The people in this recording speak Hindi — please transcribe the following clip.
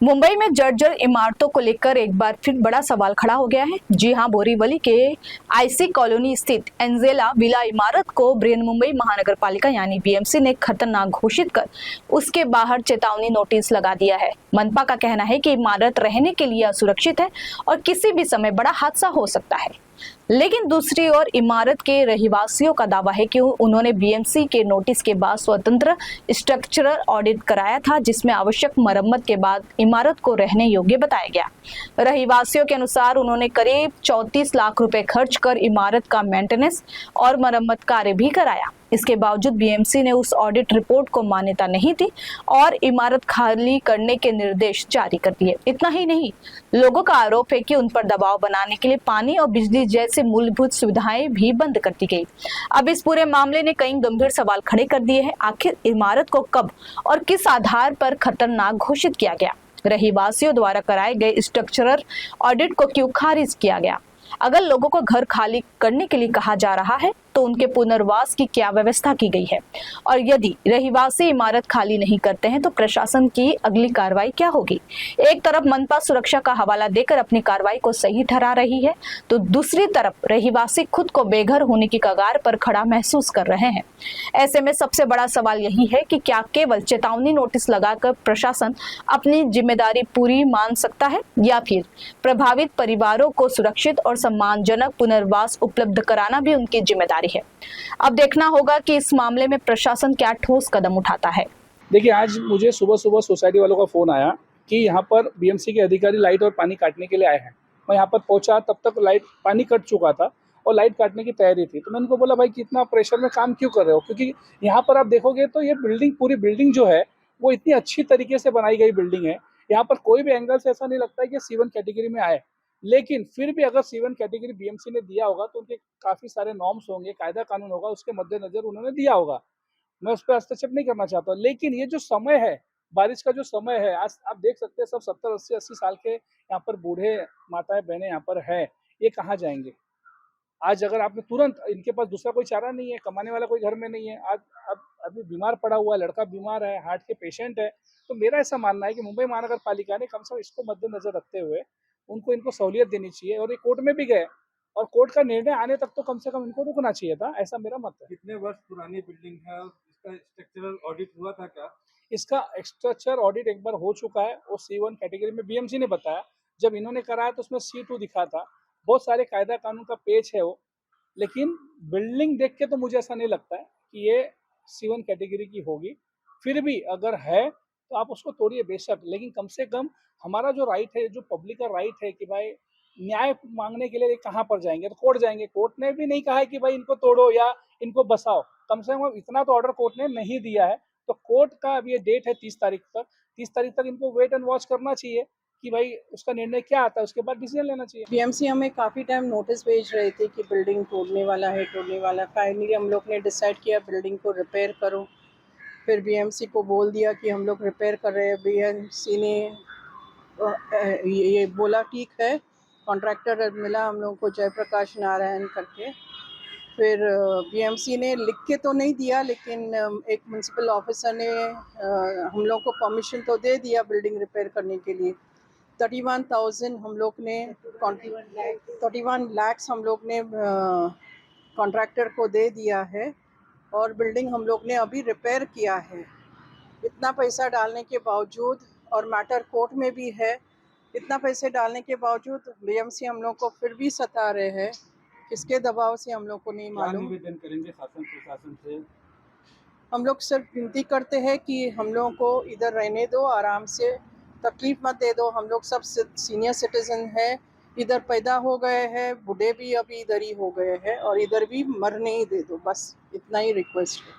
मुंबई में जर्जर इमारतों को लेकर एक बार फिर बड़ा सवाल खड़ा हो गया है। जी हां, बोरीवली के आईसी कॉलोनी स्थित एंजेला विला इमारत को बृहन्मुंबई महानगर पालिका यानी बीएमसी ने खतरनाक घोषित कर उसके बाहर चेतावनी नोटिस लगा दिया है। मनपा का कहना है कि इमारत रहने के लिए असुरक्षित है और किसी भी समय बड़ा हादसा हो सकता है। लेकिन दूसरी ओर इमारत के रहिवासियों का दावा है कि उन्होंने बीएमसी के नोटिस के बाद स्वतंत्र स्ट्रक्चरल ऑडिट कराया था, जिसमें आवश्यक मरम्मत के बाद इमारत को रहने योग्य बताया गया। रहिवासियों के अनुसार उन्होंने करीब 34 लाख रुपए खर्च कर इमारत का मेंटेनेंस और मरम्मत कार्य भी कराया। इसके बावजूद बीएमसी ने उस ऑडिट रिपोर्ट को मान्यता नहीं दी और इमारत खाली करने के निर्देश जारी कर दिए। इतना ही नहीं, लोगों का आरोप है कि उन पर दबाव बनाने के लिए पानी और बिजली जैसे मूलभूत सुविधाएं भी बंद कर दी गई। अब इस पूरे मामले ने कई गंभीर सवाल खड़े कर दिए हैं। आखिर इमारत को कब और किस आधार पर खतरनाक घोषित किया गया? रहिवासियों द्वारा कराए गए स्ट्रक्चरल ऑडिट को क्यों खारिज किया गया? अगर लोगों को घर खाली करने के लिए कहा जा रहा है तो उनके पुनर्वास की क्या व्यवस्था की गई है? और यदि रहिवासी इमारत खाली नहीं करते हैं तो प्रशासन की अगली कार्रवाई क्या होगी? एक तरफ मनपा सुरक्षा का हवाला देकर अपनी कार्रवाई को सही ठहरा रही है, तो दूसरी तरफ रहिवासी खुद को बेघर होने की कगार पर खड़ा महसूस कर रहे हैं। ऐसे में सबसे बड़ा सवाल यही है कि क्या केवल चेतावनी नोटिस लगाकर प्रशासन अपनी जिम्मेदारी पूरी मान सकता है, या फिर प्रभावित परिवारों को सुरक्षित और सम्मानजनक पुनर्वास उपलब्ध कराना भी उनकी जिम्मेदारी है। अब देखना होगा कि इस मामले में प्रशासन क्या ठोस कदम उठाता है। देखिए, आज मुझे सुबह सुबह सोसाइटी वालों का फ़ोन आया कि यहाँ पर बीएमसी के अधिकारी लाइट और पानी काटने के लिए आए हैं। मैं यहाँ पर पहुँचा, तब तक पानी कट चुका था और लाइट काटने की तैयारी थी। तो मैंने उनको बोला, भाई कितना प्रेशर में काम क्यों कर रहे हो? क्योंकि यहाँ पर आप देखोगे तो ये पूरी बिल्डिंग जो है वो इतनी अच्छी तरीके से बनाई गई बिल्डिंग है। यहाँ पर कोई भी एंगल से ऐसा नहीं लगता है कि C1 कैटेगरी में आए। लेकिन फिर भी अगर C1 कैटेगरी बीएमसी ने दिया होगा तो उनके काफ़ी सारे नॉर्म्स होंगे, कायदा कानून होगा, उसके मद्देनज़र उन्होंने दिया होगा। मैं उस पे हस्तक्षेप नहीं करना चाहता, लेकिन ये जो समय है, बारिश का जो समय है, आज आप देख सकते हैं सब 70, 80 साल के यहाँ पर बूढ़े माताएं बहनें यहाँ पर है, ये कहाँ जाएंगे? आज अगर आपने तुरंत, इनके पास दूसरा कोई चारा नहीं है, कमाने वाला कोई घर में नहीं है, आज अब अभी बीमार पड़ा हुआ है, लड़का बीमार है, हार्ट के पेशेंट है, तो मेरा ऐसा मानना है कि मुंबई महानगर पालिका ने कम से कम इसको मद्देनजर रखते हुए इनको सहूलियत देनी चाहिए। और ये कोर्ट में भी गए और कोर्ट का निर्णय आने तक तो कम से कम इनको रुकना चाहिए था, ऐसा मेरा मत है। कितने वर्ष पुरानी बिल्डिंग है और इसका स्ट्रक्चरल ऑडिट हुआ था क्या? इसका स्ट्रक्चर ऑडिट एक बार हो चुका है, वो C1 कैटेगरी में बीएमसी ने बताया। जब इन्होंने कराया तो उसमें C2 दिखा था, बहुत सारे कायदा कानून का पेज है वो, लेकिन बिल्डिंग देख के तो मुझे ऐसा नहीं लगता है कि ये C1 कैटेगरी की होगी। फिर भी अगर है तो आप उसको तोड़िए बेशक, लेकिन कम से कम हमारा जो राइट है, जो पब्लिक का राइट है कि भाई न्याय मांगने के लिए कहाँ पर जाएंगे? तो कोर्ट जाएंगे। कोर्ट ने भी नहीं कहा है कि भाई इनको तोड़ो या इनको बसाओ, कम से कम इतना तो ऑर्डर कोर्ट ने नहीं दिया है। तो कोर्ट का अब ये डेट है 30 तारीख तक, 30 तारीख तक इनको वेट एंड वॉच करना चाहिए कि भाई उसका निर्णय क्या आता है, उसके बाद डिसीजन लेना चाहिए। बीएमसी हमें काफ़ी टाइम नोटिस भेज रहे थे कि बिल्डिंग तोड़ने वाला है। फाइनली हम लोग ने डिसाइड किया बिल्डिंग को रिपेयर करो। फिर बीएमसी को बोल दिया कि हम लोग रिपेयर कर रहे हैं। बीएमसी ने ये बोला ठीक है। कॉन्ट्रैक्टर मिला हम लोग को, जयप्रकाश नारायण करके। फिर बीएमसी ने लिख के तो नहीं दिया, लेकिन एक म्यूनसिपल ऑफिसर ने हम लोग को परमिशन तो दे दिया बिल्डिंग रिपेयर करने के लिए। 31,000 हम लोग ने 31 लाख हम लोग ने कॉन्ट्रैक्टर को दे दिया है और बिल्डिंग हम लोग ने अभी रिपेयर किया है। इतना पैसा डालने के बावजूद, और मैटर कोर्ट में भी है, इतना पैसे डालने के बावजूद बीएमसी हम लोग को फिर भी सता रहे हैं। किसके दबाव से हम लोग को नहीं मालूम। निवेदन करेंगे शासन प्रशासन से? हम लोग सिर्फ विनती करते हैं कि हम लोगों को इधर रहने दो, आराम से, तकलीफ मत दे दो। हम लोग सब सीनियर सिटीजन हैं, इधर पैदा हो गए हैं, बूढ़े भी अभी इधर ही हो गए हैं, और इधर भी मरने ही दे दो, बस इतना ही रिक्वेस्ट है।